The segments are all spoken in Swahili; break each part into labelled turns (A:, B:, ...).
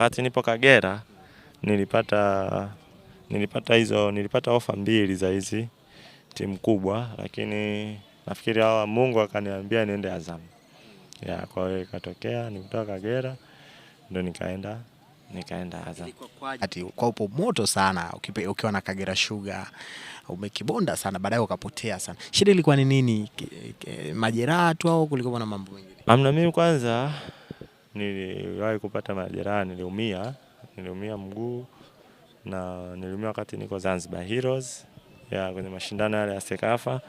A: Wakati nipo Kagera nilipata ofa mbili za hizi timu kubwa, lakini nafikiri Mungu akaniambia niende Azam. Kwa hiyo ikatokea nikutoka Kagera ndio nikaenda Azam.
B: Kwa upo moto sana ukiwa na Kagera Sugar, umekibonda sana, baadaye ukapotea sana. Shida ilikuwa ni nini? Majeraha tu au kulikuwa na mambo mengine?
A: Mimi kwanza niliwahi kupata majeraha, niliumia mguu na niliumia wakati niko Zanzibar Heroes kwenye mashindano yale ya Sekafa.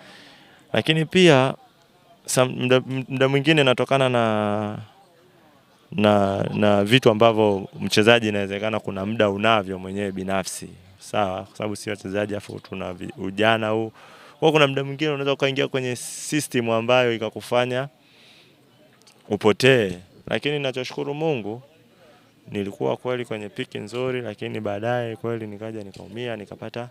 A: Lakini pia muda mwingine natokana na vitu ambavyo mchezaji inawezekana kuna muda unavyo mwenyewe binafsi. Sawa, kwa sababu si wachezaji afu tuna ujana huu. Kwa kuna muda mwingine unaweza ukaingia kwenye system ambayo ikakufanya upotee. Lakini ninachoshukuru Mungu, nilikuwa kweli kwenye piki nzuri, lakini baadaye kweli nikaja nikaumia, nikapata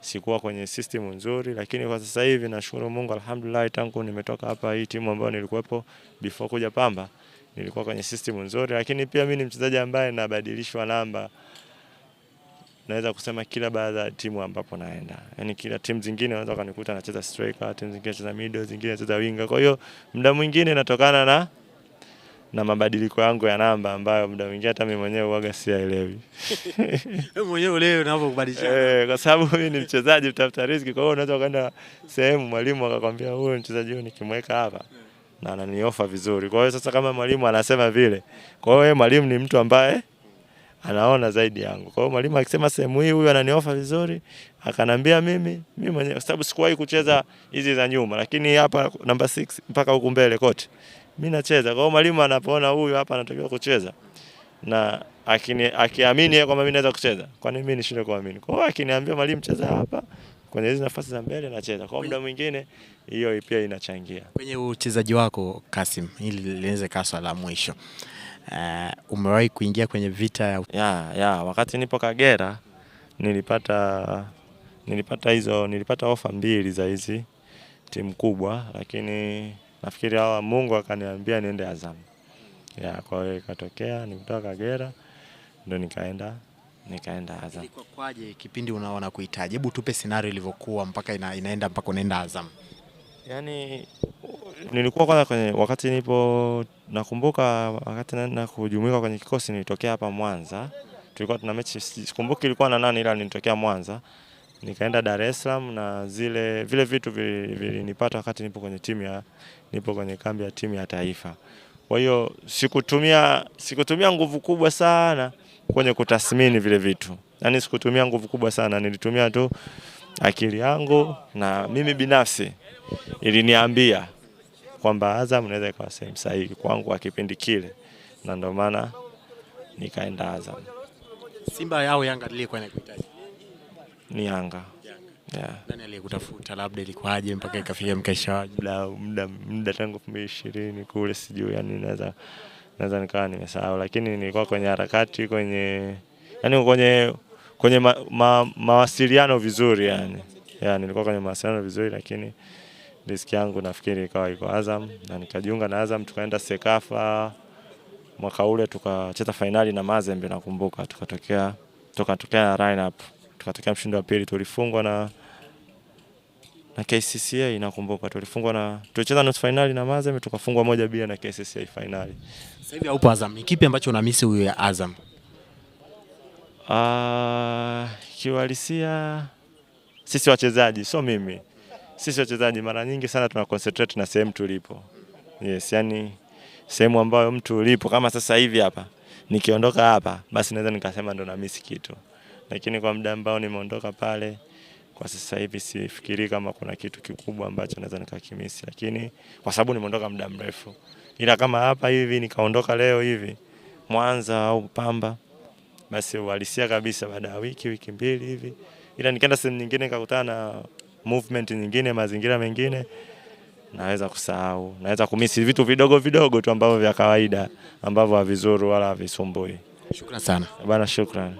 A: sikuwa kwenye system nzuri. Lakini kwa sasa hivi nashukuru Mungu, alhamdulillah, tangu nimetoka hapa hii timu ambayo nilikuwepo before kuja Pamba, nilikuwa kwenye system nzuri. Lakini pia mimi ni mchezaji ambaye nabadilishwa namba, naweza kusema kila baada ya timu ambapo naenda. Yaani kila timu zingine unaweza kunikuta nacheza striker, timu zingine nacheza middle, zingine nacheza winger. Kwa hiyo muda mwingine natokana na mabadiliko yangu ya namba ambayo muda mwingine hata mimi mwenyewe huaga sielewi.
B: Wewe mwenyewe leo unapokubadilisha.
A: Kwa sababu mimi ni mchezaji utafuta riziki, kwa hiyo unaweza kwenda sehemu mwalimu akakwambia huyu mchezaji huyu nikimweka hapa na ananiofa vizuri. Kwa hiyo sasa kama mwalimu anasema vile, kwa hiyo mwalimu ni mtu ambaye anaona zaidi yangu. Kwa hiyo mwalimu akisema sehemu hii huyu ananiofa vizuri, akanambia mimi mwenyewe, kwa sababu sikuwahi kucheza hizi za nyuma, lakini hapa namba 6 mpaka huku mbele kote mimi nacheza. Kwa hiyo mwalimu anapoona huyu hapa anatakiwa kucheza na akiamini kwamba mimi naweza kucheza, kwa nini mimi nishinde kuamini? Kwa hiyo akiniambia mwalimu cheza hapa kwenye hizo nafasi za mbele, nacheza. Kwa muda mwingine hiyo pia inachangia.
B: Kwenye uchezaji wako Kasim, ili lianze kaswa la mwisho. Umewahi kuingia kwenye vita
A: ya wakati nipo Kagera nilipata ofa mbili za hizi timu kubwa, lakini nafikiri Mungu akaniambia niende Azam. Kwa hiyo ikatokea nikutoka Kagera ndio nikaenda Azam.
B: Ilikuwa kwaje kipindi unaona kuhitaji? Hebu tupe scenario ilivyokuwa mpaka inaenda mpaka unaenda Azam.
A: Yaani nilikuwa kwanza wakati nakumbuka wakati naenda kujumuika kwenye kikosi nilitokea hapa Mwanza. Tulikuwa tuna mechi, sikumbuki ilikuwa na nani, ila nilitokea Mwanza. Nikaenda Dar es Salaam na vile vitu vilinipata wakati nipo kwenye kambi ya timu ya taifa. Kwa hiyo sikutumia nguvu kubwa sana kwenye kutathmini vile vitu. Yaani sikutumia nguvu kubwa sana, nilitumia tu akili yangu na mimi binafsi iliniambia kwamba Azam inaweza ikawa sehemu sahihi kwangu kwa kipindi kile, na ndio maana nikaenda Azam.
B: Simba yao Yanga ilikuwa inakuhitaji? Ni
A: Yanga.
B: Nani aliyekutafuta, labda ilikuwaje mpaka ikafikia mkaishawaje?
A: Muda tangu 2020 kule sijui, yani naweza nikawa nimesahau, lakini nilikuwa kwenye harakati kwenye mawasiliano vizuri yani. Nilikuwa kwenye mawasiliano vizuri, lakini riziki yangu nafikiri ikawa iko Azam na nikajiunga na Azam, tukaenda Sekafa mwaka ule, tukacheza finali na Mazembe nakumbuka, tukatokea line up, tukatokea mshindi wa pili, tulifungwa na KCCA nakumbuka, tulicheza nusu finali na Mazembe tukafungwa 1-2 na KCCA finali.
B: Sasa hivi haupo Azam, ni kipi ambacho unamisi huyo ya Azam?
A: Kiuhalisia sisi wachezaji, sio mimi. Sisi wachezaji mara nyingi sana tuna concentrate na sehemu tulipo. Yes, yani sehemu ambayo mtu ulipo, kama sasa hivi hapa nikiondoka hapa basi naweza nikasema ndo na miss kitu. Lakini kwa muda ambao nimeondoka pale, kwa sasa hivi sifikiri kama kuna kitu kikubwa ambacho naweza nikakimisi, lakini kwa sababu nimeondoka muda mrefu. Ila kama hapa hivi nikaondoka leo hivi Mwanza au Pamba, basi uhalisia kabisa baada ya wiki mbili hivi, ila nikaenda sehemu nyingine nikakutana na movement nyingine, mazingira mengine, naweza kusahau, naweza kumisi vitu vidogo tu ambavyo vya kawaida ambavyo havizuru wala havisumbui.
B: Shukrani sana.
A: Bwana, shukrani.